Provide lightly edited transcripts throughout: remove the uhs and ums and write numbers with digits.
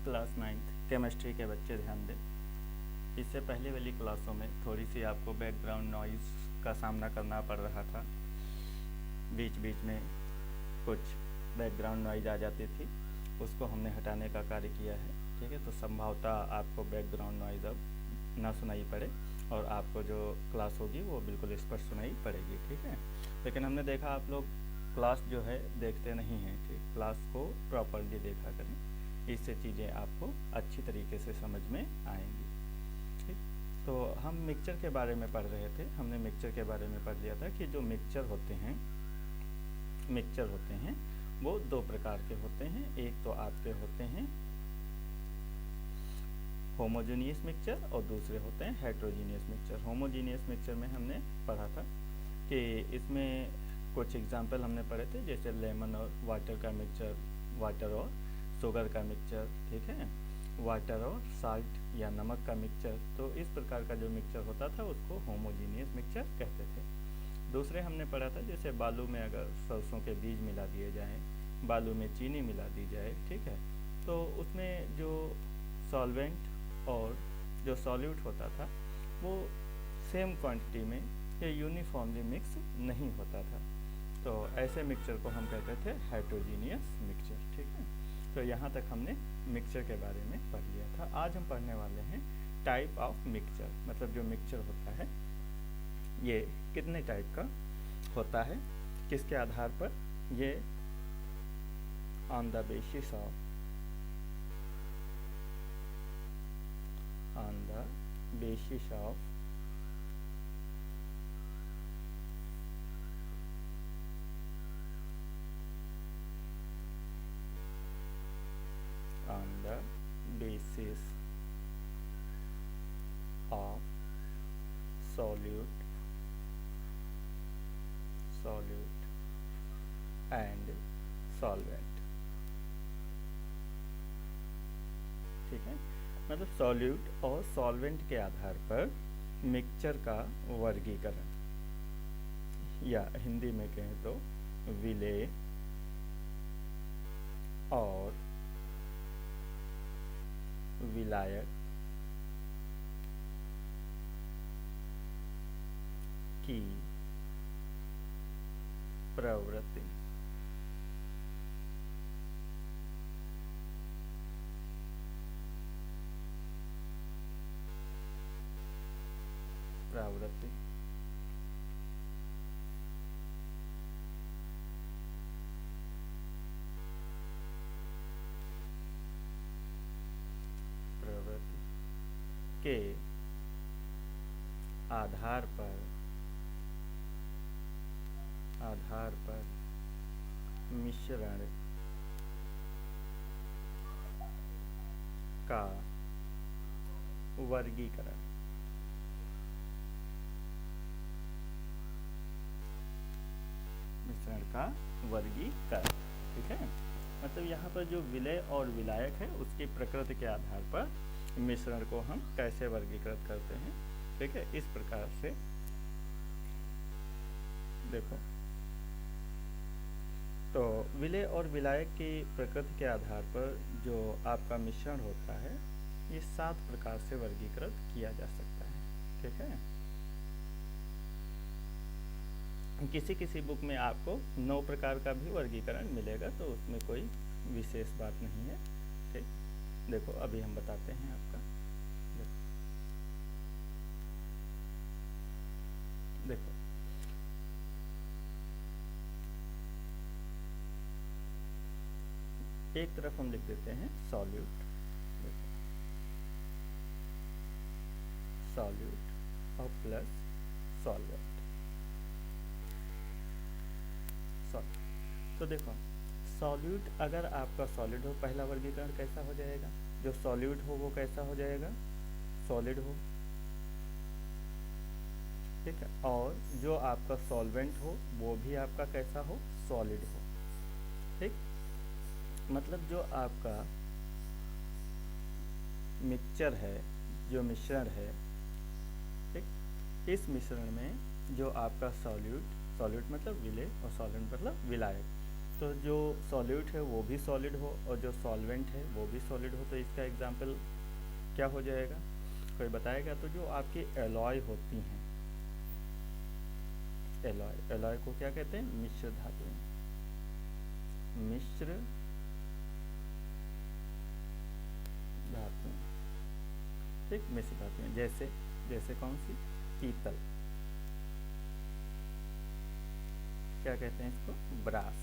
Class 9th chemistry के बच्चे ध्यान दें। इससे पहले वाली क्लासों में थोड़ी सी आपको बैकग्राउंड नॉइज़ का सामना करना पड़ रहा था। बीच बीच में कुछ बैकग्राउंड नॉइज़ आ जाती थी, उसको हमने हटाने का कार्य किया है। ठीक है, तो संभवतः आपको बैकग्राउंड नॉइज़ अब ना सुनाई पड़े और आपको जो क्लास होगी वो बिल्कुल स्पष्ट सुनाई पड़ेगी। ठीक है, लेकिन हमने देखा आप लोग क्लास जो है देखते नहीं हैं। ठीक, क्लास को प्रॉपरली देखा करें, इससे चीज़ें आपको अच्छी तरीके से समझ में आएंगी। ठीक, तो हम मिक्सचर के बारे में पढ़ रहे थे। हमने मिक्सचर के बारे में पढ़ लिया था कि जो मिक्सचर होते हैं वो दो प्रकार के होते हैं। एक तो आपके होते हैं होमोजेनियस मिक्सचर और दूसरे होते हैं हेट्रोजीनियस मिक्सचर। होमोजेनियस मिक्सचर में हमने पढ़ा था कि इसमें कुछ एग्जाम्पल हमने पढ़े थे, जैसे लेमन और वाटर का मिक्सचर, वाटर और शुगर का मिक्सचर, ठीक है, वाटर और साल्ट या नमक का मिक्सचर। तो इस प्रकार का जो मिक्सचर होता था उसको होमोजेनियस मिक्सचर कहते थे। दूसरे हमने पढ़ा था जैसे बालू में अगर सरसों के बीज मिला दिए जाएँ, बालू में चीनी मिला दी जाए, ठीक है, तो उसमें जो सॉल्वेंट और जो सॉल्यूट होता था वो सेम क्वांटिटी में या यूनिफॉर्मली मिक्स नहीं होता था। तो ऐसे मिक्सचर को हम कहते थे हेट्रोजीनियस मिक्सचर। ठीक है, तो यहाँ तक हमने मिक्सचर के बारे में पढ़ लिया था। आज हम पढ़ने वाले हैं टाइप ऑफ मिक्सचर, मतलब जो मिक्सचर होता है ये कितने टाइप का होता है, किसके आधार पर, ये on the basis of solute and solvent। ठीक है, मतलब सॉल्यूट और सॉल्वेंट के आधार पर मिक्सचर का वर्गीकरण, या हिंदी में कहें तो विलेय और विलायक की प्रवृत्ति। के आधार पर मिश्रण का वर्गीकरण। ठीक है, मतलब यहाँ पर जो विलेय और विलायक है उसकी प्रकृति के आधार पर मिश्रण को हम कैसे वर्गीकृत करते हैं। ठीक है, इस प्रकार से देखो, तो विलेय और विलायक की प्रकृति के आधार पर जो आपका मिश्रण होता है ये 7 प्रकार से वर्गीकृत किया जा सकता है। ठीक है, किसी बुक में आपको 9 प्रकार का भी वर्गीकरण मिलेगा, तो उसमें कोई विशेष बात नहीं है। ठीक, देखो अभी हम बताते हैं आपका। देखो एक तरफ हम लिख देते हैं सॉल्यूट, सॉल्यूट और प्लस सॉल्वेंट। तो देखो सॉल्यूट अगर आपका सॉलिड हो, पहला वर्गीकरण कैसा हो जाएगा, जो सॉल्यूट हो वो कैसा हो जाएगा, सॉलिड हो। ठीक है, और जो आपका सॉल्वेंट हो वो भी आपका कैसा हो, सॉलिड हो। ठीक, मतलब जो आपका मिक्सचर है, जो मिश्रण है, ठीक, इस मिश्रण में जो आपका सॉल्यूट मतलब विलेय और सॉल्वेंट मतलब विलायक, तो जो सॉल्यूट है वो भी सॉलिड हो और जो सॉल्वेंट है वो भी सॉलिड हो, तो इसका एग्जाम्पल क्या हो जाएगा, कोई बताएगा? तो जो आपकी एलॉय होती हैं, एलॉय को क्या कहते हैं? मिश्र धातुएं, मिश्र धातुएं, ठीक, मिश्र धातुएं। जैसे जैसे कौन सी? पीतल, क्या कहते हैं इसको? ब्रास,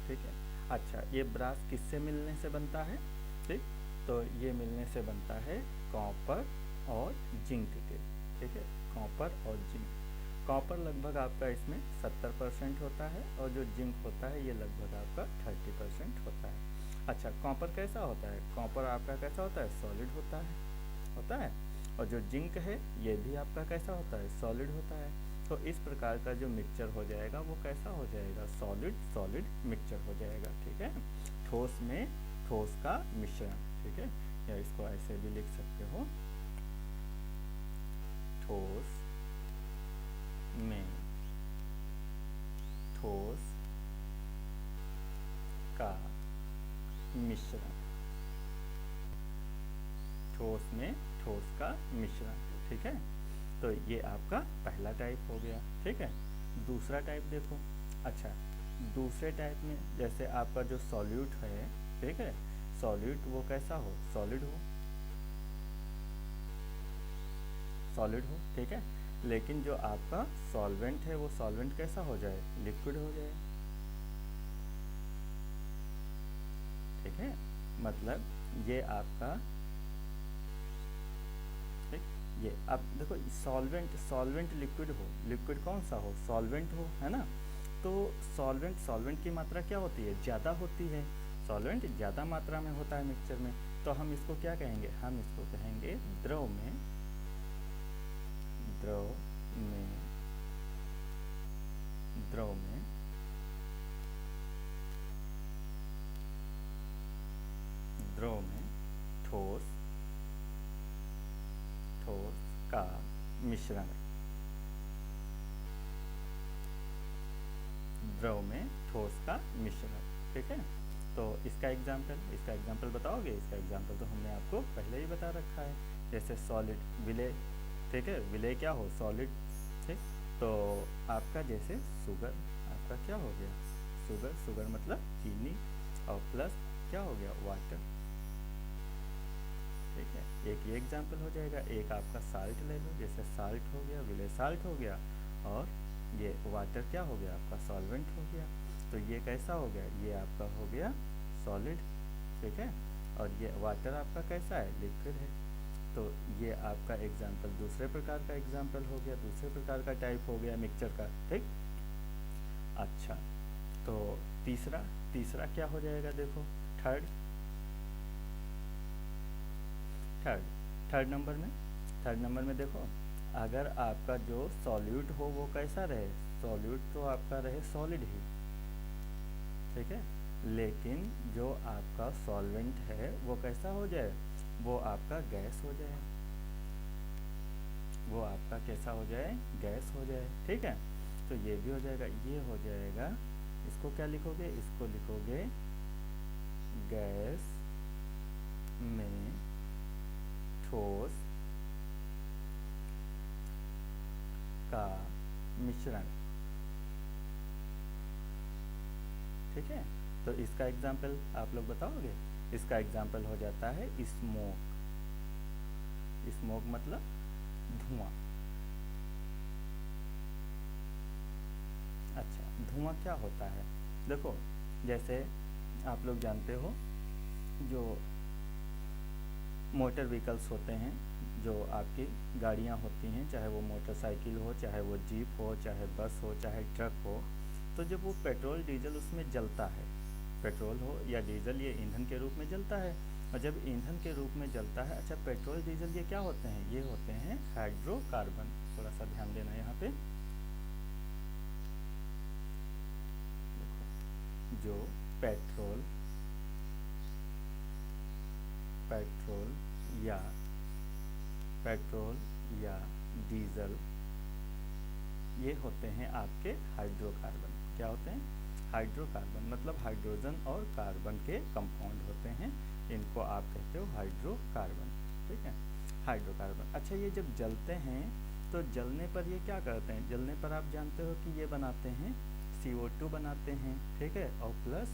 ठीक है। अच्छा, ये ब्रास किससे मिलने से बनता है? ठीक, तो ये मिलने से बनता है कॉपर और जिंक के, ठीक है, कॉपर और जिंक। कॉपर लगभग आपका इसमें 70% होता है और जो जिंक होता है ये लगभग आपका 30% होता है। अच्छा, कॉपर कैसा होता है? कॉपर आपका कैसा होता है? सॉलिड होता है। और जो जिंक है ये भी आपका कैसा होता है? सॉलिड होता है। तो इस प्रकार का जो मिक्सचर हो जाएगा वो कैसा हो जाएगा? सॉलिड सॉलिड मिक्सचर हो जाएगा, ठीक है। ठोस में ठोस का मिश्रण, ठीक है, या इसको ऐसे भी लिख सकते हो, ठोस में ठोस का मिश्रण, ठोस में ठोस का मिश्रण, ठीक है। तो ये आपका पहला टाइप हो गया, ठीक है। दूसरा टाइप देखो। अच्छा, दूसरे टाइप में जैसे आपका जो सॉल्यूट है, ठीक है, सॉल्यूट वो कैसा हो? सॉलिड हो, सॉलिड हो, ठीक है। लेकिन जो आपका सॉल्वेंट है वो सॉल्वेंट कैसा हो जाए? लिक्विड हो जाए, ठीक है। मतलब ये आपका, ठीक, ये अब देखो, सॉल्वेंट लिक्विड हो, लिक्विड कौन सा हो? सॉल्वेंट हो, है ना। तो सॉल्वेंट की मात्रा क्या होती है? ज़्यादा होती है। सॉल्वेंट ज़्यादा मात्रा में होता है मिक्सचर में, तो हम इसको क्या कहेंगे? हम इसको कहेंगे द्रव में, द्रव में, द्रव में द्रव में ठोस ठोस का मिश्रण, द्रव में ठोस का मिश्रण, ठीक है। तो इसका एग्जाम्पल बताओगे? इसका एग्जाम्पल तो हमने आपको पहले ही बता रखा है, जैसे सॉलिड, विलय, ठीक है, विलय क्या हो? सॉलिड, ठीक। तो आपका जैसे शुगर, आपका क्या हो गया? शुगर मतलब चीनी, और प्लस क्या हो गया? वाटर, ठीक है। एक ये एग्जाम्पल हो जाएगा। एक आपका साल्ट ले लो, जैसे साल्ट हो गया, विलय साल्ट हो गया, और ये वाटर क्या हो गया? आपका सॉल्वेंट हो गया। तो ये कैसा हो गया? ये आपका हो गया सॉलिड, ठीक है। और ये वाटर आपका कैसा है? लिक्विड है। तो ये आपका एग्जाम्पल, दूसरे प्रकार का एग्जाम्पल हो गया, दूसरे प्रकार का टाइप हो गया मिक्सचर का, ठीक। अच्छा, तो तीसरा क्या हो जाएगा? देखो, थर्ड थर्ड थर्ड नंबर में देखो, अगर आपका जो सॉल्यूट हो वो कैसा रहे? सॉल्यूट तो आपका रहे सॉलिड ही, ठीक है। लेकिन जो आपका सॉल्वेंट है वो कैसा हो जाए? वो आपका गैस हो जाए, वो आपका कैसा हो जाए? गैस हो जाए, ठीक है। तो ये भी हो जाएगा, ये हो जाएगा। इसको क्या लिखोगे? इसको लिखोगे गैस में ठोस का मिश्रण, ठीक है। तो इसका एग्जाम्पल आप लोग बताओगे? इसका एग्जाम्पल हो जाता है स्मोक। स्मोक मतलब धुआं। अच्छा, धुआं क्या होता है? देखो, जैसे आप लोग जानते हो, जो मोटर व्हीकल्स होते हैं, जो आपकी गाड़ियाँ होती हैं, चाहे वो मोटरसाइकिल हो, चाहे वो जीप हो, चाहे बस हो, चाहे ट्रक हो, तो जब वो पेट्रोल डीजल उसमें जलता है, पेट्रोल हो या डीजल, ये ईंधन के रूप में जलता है। और जब ईंधन के रूप में जलता है, अच्छा, पेट्रोल डीजल ये क्या होते हैं? ये होते हैं हाइड्रोकार्बन। थोड़ा सा ध्यान देना यहाँ पे, देखो, जो पेट्रोल पेट्रोल या पेट्रोल या डीजल, ये होते हैं आपके हाइड्रोकार्बन। क्या होते हैं? हाइड्रोकार्बन मतलब हाइड्रोजन और कार्बन के कंपाउंड होते हैं, इनको आप कहते हो हाइड्रोकार्बन। ठीक है, हाइड्रोकार्बन। अच्छा, ये जब जलते हैं तो जलने पर ये क्या करते हैं? जलने पर आप जानते हो कि ये बनाते हैं CO2 बनाते हैं, ठीक है, और प्लस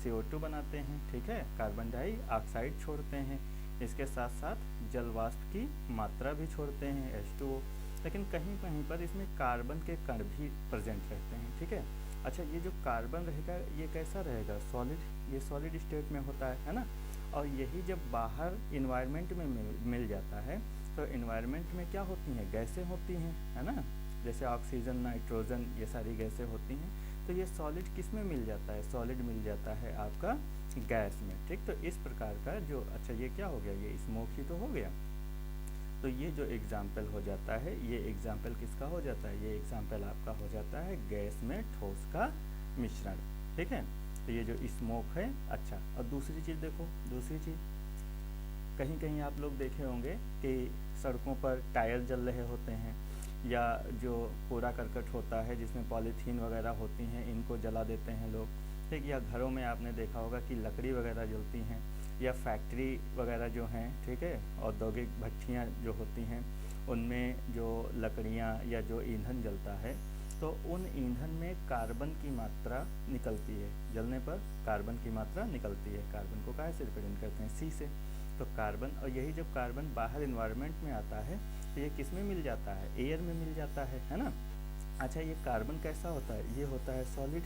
CO2 बनाते हैं, ठीक है, कार्बन डाइऑक्साइड छोड़ते हैं, इसके साथ साथ जल वाष्प की मात्रा भी छोड़ते हैं H2O, लेकिन कहीं कहीं पर इसमें कार्बन के कण भी प्रेजेंट रहते हैं। ठीक है, अच्छा, ये जो कार्बन रहेगा ये कैसा रहेगा? सॉलिड, ये सॉलिड स्टेट में होता है ना, और यही जब बाहर इन्वायरमेंट में मिल जाता है तो इन्वायरमेंट में क्या होती हैं? गैसें होती हैं, है ना, जैसे ऑक्सीजन, नाइट्रोजन, ये सारी गैसें होती हैं। तो ये सॉलिड किस में मिल जाता है? सॉलिड मिल जाता है आपका गैस में। ठीक, तो इस प्रकार का जो, अच्छा ये क्या हो गया? ये स्मोक ही तो हो गया। तो ये जो एग्जाम्पल हो जाता है, ये एग्जाम्पल किसका हो जाता है? ये एग्जाम्पल आपका हो जाता है गैस में ठोस का मिश्रण। ठीक है, तो ये जो स्मोक है। अच्छा, और दूसरी चीज़ देखो, दूसरी चीज़ कहीं कहीं आप लोग देखे होंगे कि सड़कों पर टायर जल रहे होते हैं, या जो कूड़ा करकट होता है जिसमें पॉलीथीन वगैरह होती हैं, इनको जला देते हैं लोग। ठीक, या घरों में आपने देखा होगा कि लकड़ी वगैरह जलती हैं, या फैक्ट्री वगैरह जो हैं, ठीक है, औद्योगिक भट्ठियाँ जो होती हैं उनमें जो लकड़ियाँ या जो ईंधन जलता है, तो उन ईंधन में कार्बन की मात्रा निकलती है। जलने पर कार्बन की मात्रा निकलती है। कार्बन को काहे से रिप्रेजेंट करते हैं? C से। तो कार्बन, और यही जब कार्बन बाहर इन्वायरमेंट में आता है तो ये किस में मिल जाता है? एयर में मिल जाता है ना। अच्छा, ये कार्बन कैसा होता है? ये होता है सॉलिड,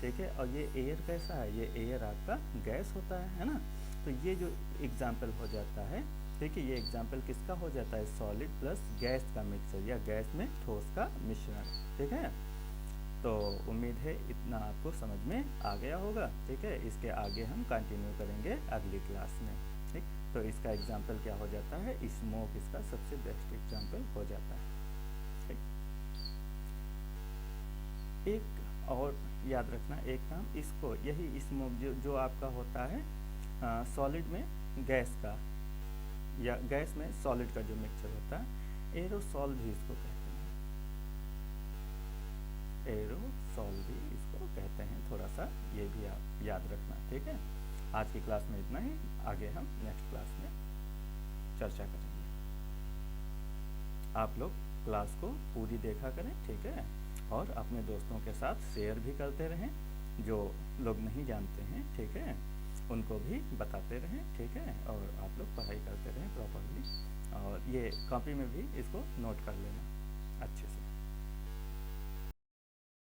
ठीक है, और ये एयर कैसा है? ये एयर आपका गैस होता है ना। तो ये जो एग्जाम्पल हो जाता है, ठीक है, ये एग्जाम्पल किसका हो जाता है? सॉलिड प्लस गैस का मिक्सचर, या गैस में ठोस का मिश्रण। ठीक है, तो उम्मीद है इतना आपको समझ में आ गया होगा। ठीक है, इसके आगे हम कंटिन्यू करेंगे अगली क्लास में। ठीक, तो इसका एग्जाम्पल क्या हो जाता है? स्मोक इसका सबसे बेस्ट एग्जाम्पल हो जाता है। ठीक, एक और याद रखना एक काम, इसको यही स्मोक जो आपका होता है सॉलिड में गैस का, या गैस में सॉलिड का जो मिक्सचर होता है, एरोसॉल भी इसको कहते हैं, एरोसॉल भी इसको कहते हैं। थोड़ा सा ये भी आप याद रखना। ठीक है, आज की क्लास में इतना ही, आगे हम नेक्स्ट क्लास में चर्चा करेंगे। आप लोग क्लास को पूरी देखा करें, ठीक है, और अपने दोस्तों के साथ शेयर भी करते रहें, जो लोग नहीं जानते हैं, ठीक है, उनको भी बताते रहें। ठीक है, और आप लोग पढ़ाई करते रहें प्रॉपरली, और ये कॉपी में भी इसको नोट कर लेना अच्छे से।